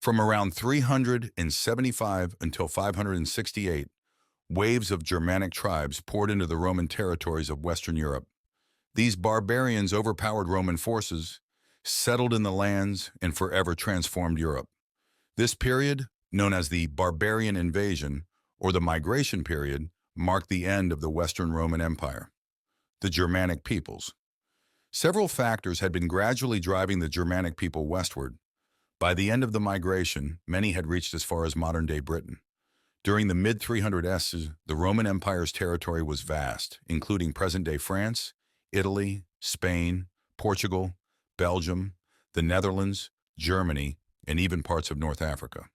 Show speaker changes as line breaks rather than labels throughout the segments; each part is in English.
From around 375 until 568, waves of Germanic tribes poured into the Roman territories of Western Europe. These barbarians overpowered Roman forces, settled in the lands, and forever transformed Europe. This period, known as the Barbarian Invasion or the Migration period, marked the end of the Western Roman Empire. The Germanic peoples. Several factors had been gradually driving the Germanic people westward. By the end of the migration, many had reached as far as modern-day Britain. During the mid-300s, the Roman Empire's territory was vast, including present-day France, Italy, Spain, Portugal, Belgium, the Netherlands, Germany, and even parts of North Africa.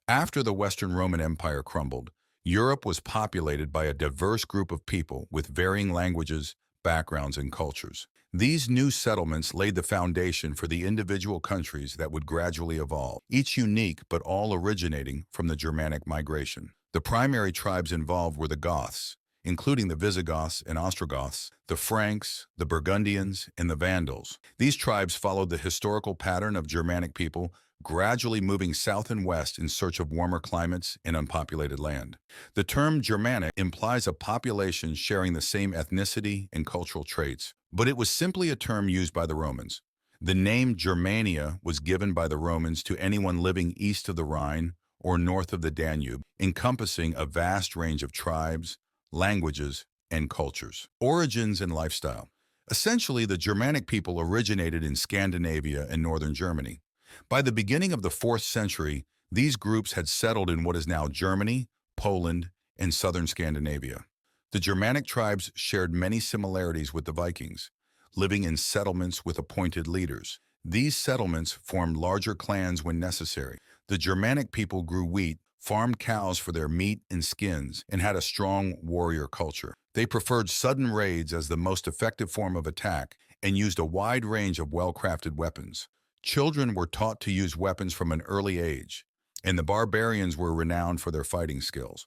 After the Western Roman Empire crumbled, Europe was populated by a diverse group of people with varying languages, backgrounds, and cultures. These new settlements laid the foundation for the individual countries that would gradually evolve, each unique but all originating from the Germanic migration. The primary tribes involved were the Goths, including the Visigoths and Ostrogoths, the Franks, the Burgundians, and the Vandals. These tribes followed the historical pattern of Germanic people, gradually moving south and west in search of warmer climates and unpopulated land. The term Germanic implies a population sharing the same ethnicity and cultural traits, but it was simply a term used by the Romans. The name Germania was given by the Romans to anyone living east of the Rhine or north of the Danube, encompassing a vast range of tribes, languages, and cultures. Origins and lifestyle. Essentially, the Germanic people originated in Scandinavia and northern Germany. By the beginning of the 4th century, these groups had settled in what is now Germany, Poland, and southern Scandinavia. The Germanic tribes shared many similarities with the Vikings, living in settlements with appointed leaders. These settlements formed larger clans when necessary. The Germanic people grew wheat, farmed cows for their meat and skins, and had a strong warrior culture. They preferred sudden raids as the most effective form of attack and used a wide range of well-crafted weapons. Children were taught to use weapons from an early age, and the barbarians were renowned for their fighting skills.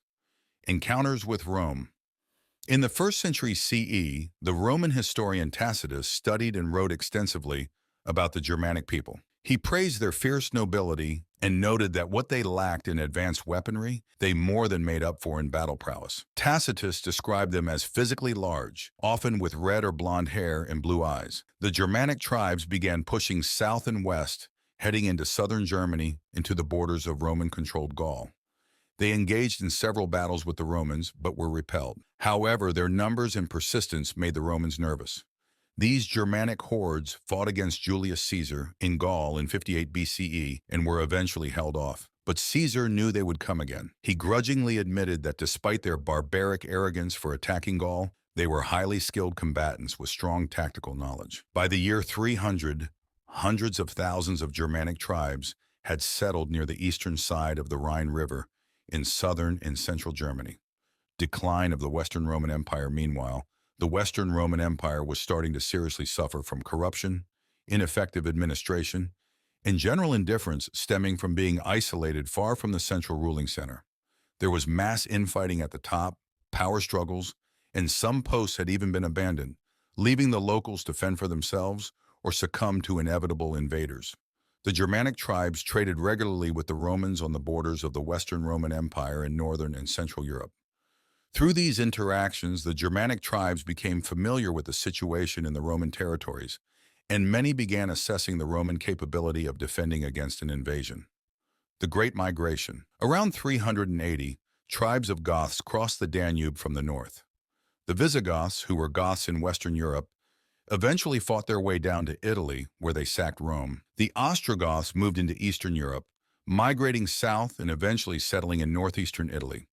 Encounters with Rome. In the 1st century CE, the Roman historian Tacitus studied and wrote extensively about the Germanic people. He praised their fierce nobility and noted that what they lacked in advanced weaponry, they more than made up for in battle prowess. Tacitus described them as physically large, often with red or blonde hair and blue eyes. The Germanic tribes began pushing south and west, heading into southern Germany into the borders of Roman-controlled Gaul. They engaged in several battles with the Romans, but were repelled. However, their numbers and persistence made the Romans nervous. These Germanic hordes fought against Julius Caesar in Gaul in 58 BCE and were eventually held off. But Caesar knew they would come again. He grudgingly admitted that despite their barbaric arrogance for attacking Gaul, they were highly skilled combatants with strong tactical knowledge. By the year 300, hundreds of thousands of Germanic tribes had settled near the eastern side of the Rhine River in southern and central Germany. Decline of the Western Roman Empire. Meanwhile, the Western Roman Empire was starting to seriously suffer from corruption, ineffective administration, and general indifference stemming from being isolated far from the central ruling center. There was mass infighting at the top, power struggles, and some posts had even been abandoned, leaving the locals to fend for themselves or succumb to inevitable invaders. The Germanic tribes traded regularly with the Romans on the borders of the Western Roman Empire in northern and central Europe. Through these interactions, the Germanic tribes became familiar with the situation in the Roman territories, and many began assessing the Roman capability of defending against an invasion. The Great Migration. Around 380, tribes of Goths crossed the Danube from the north. The Visigoths, who were Goths in Western Europe, eventually fought their way down to Italy, where they sacked Rome. The Ostrogoths moved into Eastern Europe, migrating south and eventually settling in northeastern Italy.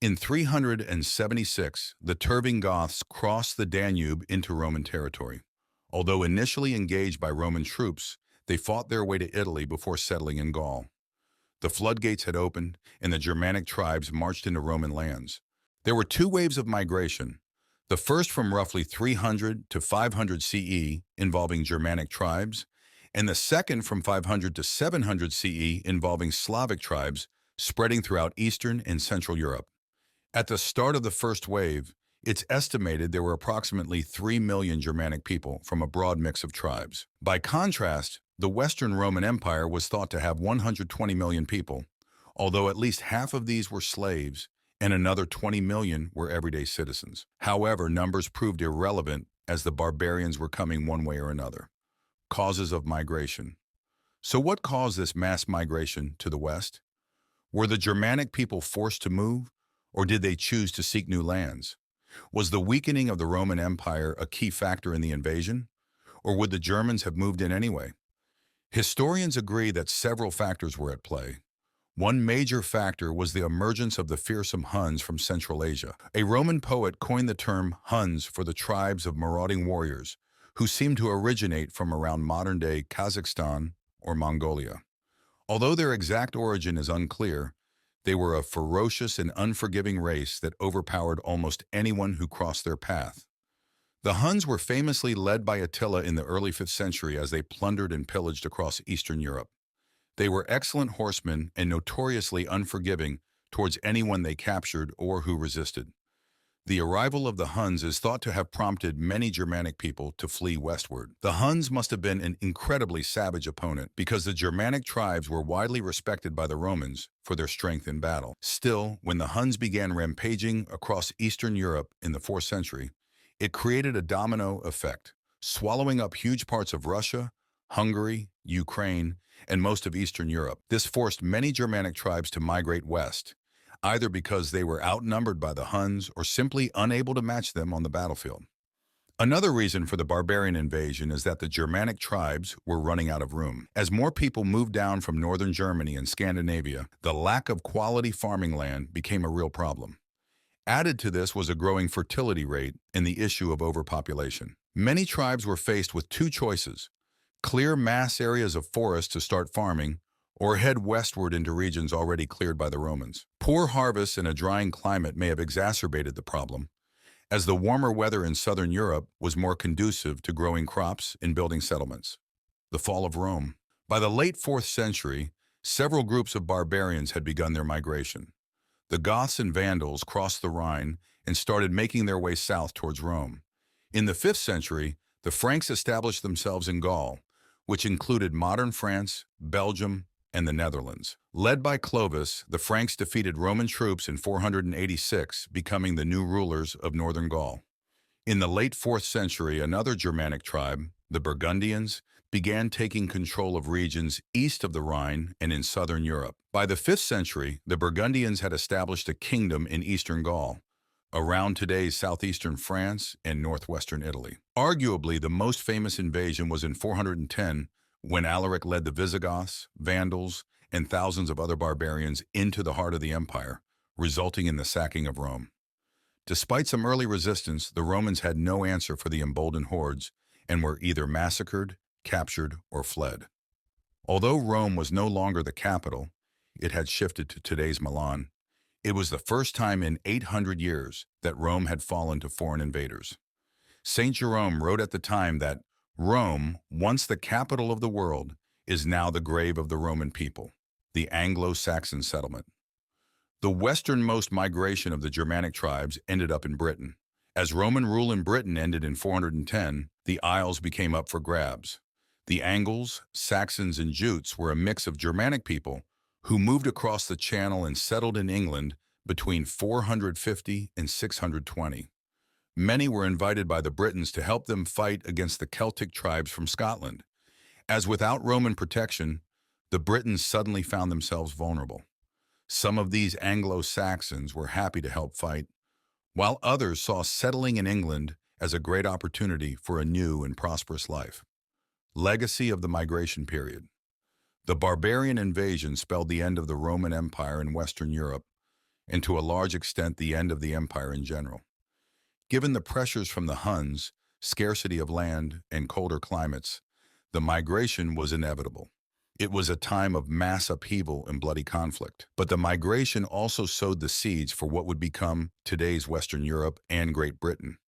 In 376, the Turving Goths crossed the Danube into Roman territory. Although initially engaged by Roman troops, they fought their way to Italy before settling in Gaul. The floodgates had opened, and the Germanic tribes marched into Roman lands. There were two waves of migration. The first from roughly 300 to 500 CE, involving Germanic tribes, and the second from 500 to 700 CE, involving Slavic tribes, spreading throughout Eastern and Central Europe. At the start of the first wave, it's estimated there were approximately 3 million Germanic people from a broad mix of tribes. By contrast, The Western Roman Empire was thought to have 120 million people, although at least half of these were slaves and another 20 million were everyday citizens. However, numbers proved irrelevant as the barbarians were coming one way or another. Causes of migration. So what caused this mass migration to the West? Were the Germanic people forced to move, or did they choose to seek new lands? Was the weakening of the Roman Empire a key factor in the invasion, or would the Germans have moved in anyway? Historians agree that several factors were at play. One major factor was the emergence of the fearsome Huns from Central Asia. A Roman poet coined the term Huns for the tribes of marauding warriors, who seemed to originate from around modern-day Kazakhstan or Mongolia. Although their exact origin is unclear, they were a ferocious and unforgiving race that overpowered almost anyone who crossed their path. The Huns were famously led by Attila in the early 5th century as they plundered and pillaged across Eastern Europe. They were excellent horsemen and notoriously unforgiving towards anyone they captured or who resisted. The arrival of the Huns is thought to have prompted many Germanic people to flee westward. The Huns must have been an incredibly savage opponent because the Germanic tribes were widely respected by the Romans for their strength in battle. Still, when the Huns began rampaging across Eastern Europe in the 4th century, it created a domino effect, swallowing up huge parts of Russia, Hungary, Ukraine, and most of Eastern Europe. This forced many Germanic tribes to migrate west, either because they were outnumbered by the Huns or simply unable to match them on the battlefield. Another reason for the barbarian invasion is that the Germanic tribes were running out of room. As more people moved down from northern Germany and Scandinavia, the lack of quality farming land became a real problem. Added to this was a growing fertility rate and the issue of overpopulation. Many tribes were faced with two choices: clear mass areas of forest to start farming, or head westward into regions already cleared by the Romans. Poor harvests and a drying climate may have exacerbated the problem, as the warmer weather in southern Europe was more conducive to growing crops and building settlements. The fall of Rome. By the late 4th century, several groups of barbarians had begun their migration. The Goths and Vandals crossed the Rhine and started making their way south towards Rome. In the 5th century, the Franks established themselves in Gaul, which included modern France, Belgium, and the Netherlands. Led by Clovis, the Franks defeated Roman troops in 486, becoming the new rulers of northern Gaul. In the late 4th century, another Germanic tribe, the Burgundians, began taking control of regions east of the Rhine and in southern Europe. By the 5th century, the Burgundians had established a kingdom in eastern Gaul, around today's southeastern France and northwestern Italy. Arguably, the most famous invasion was in 410, when Alaric led the Visigoths, Vandals, and thousands of other barbarians into the heart of the empire, resulting in the sacking of Rome. Despite some early resistance, the Romans had no answer for the emboldened hordes and were either massacred, captured, or fled. Although Rome was no longer the capital, it had shifted to today's Milan. It was the first time in 800 years that Rome had fallen to foreign invaders. Saint Jerome wrote at the time that Rome, once the capital of the world, is now the grave of the Roman people, the Anglo-Saxon settlement. The westernmost migration of the Germanic tribes ended up in Britain. As Roman rule in Britain ended in 410, the Isles became up for grabs. The Angles, Saxons, and Jutes were a mix of Germanic people who moved across the Channel and settled in England between 450 and 620. Many were invited by the Britons to help them fight against the Celtic tribes from Scotland. As without Roman protection, the Britons suddenly found themselves vulnerable. Some of these Anglo-Saxons were happy to help fight, while others saw settling in England as a great opportunity for a new and prosperous life. Legacy of the migration period. The barbarian invasion spelled the end of the Roman Empire in Western Europe, and to a large extent the end of the empire in general. Given the pressures from the Huns, scarcity of land, and colder climates, the migration was inevitable. It was a time of mass upheaval and bloody conflict, but the migration also sowed the seeds for what would become today's Western Europe and Great Britain.